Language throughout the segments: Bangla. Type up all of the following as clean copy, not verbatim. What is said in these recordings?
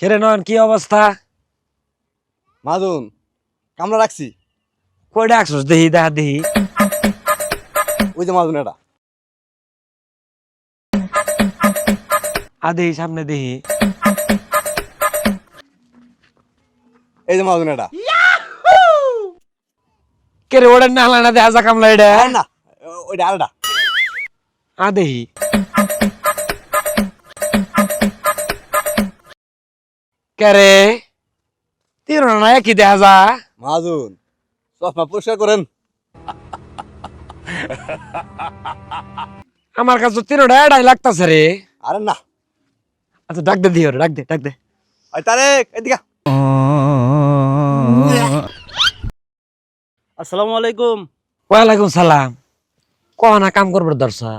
খেরে নন কি অবস্থা? মাদুন কামলা রাখছি। কয়টা একশো দেহি দেখা দেহি। ওই যে মাদুন এটা। দেহি সামনে দেহি। এই যে মাদুন এটা। কেরে ওড়েন না হালানা দেখা যা কামলা এটা। না ওইটা আরেকটা। দেহি। কেরে তিন না একই দেখা যা। মাদুন চশমা পরিষ্কার করেন। আমার কাছে তিনটা এটাই লাগতাছে রে। আরে না আচ্ছা ডাক দে দিও রে, ডাক দে ডাক দে। ওই তারেক এদিকে। আসসালামু আলাইকুম। ওয়ালাইকুম সালাম। কনা কাম করবার দরসা।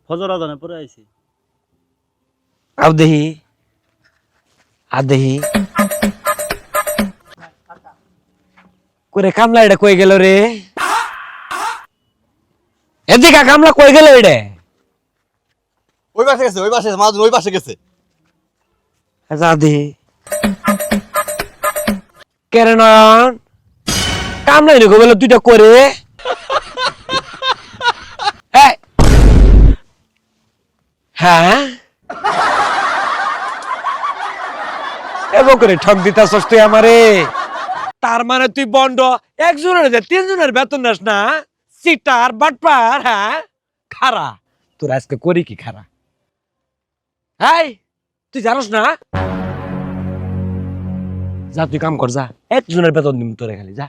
ফজর আজানে পরে আইছি। আও দেহি। দেহি। করে কামলা এটা কই গেল রে? এদিকে কামলা কই গেল এটা? ওই পাশে গেছে, ওই পাশে গেছে, মাদুন ওই পাশে গেছে। আচ্ছা দেহি। কেরে নয়ন কামলা এনে গেল দুইটা করে। এই! হ্যাঁ এবং করে ঠক দিতাছস তুই আমারে। তার মানে তুই বন্ড একজনের যে তিনজনের বেতন নাস না? সিটার বাটপার। হ্যাঁ খারা তোর আজকে করি কি খারা? হাই তুই জানোস না? যা তুই কাম কর, যা একজনের বেতন দিম তোরে খালি যা।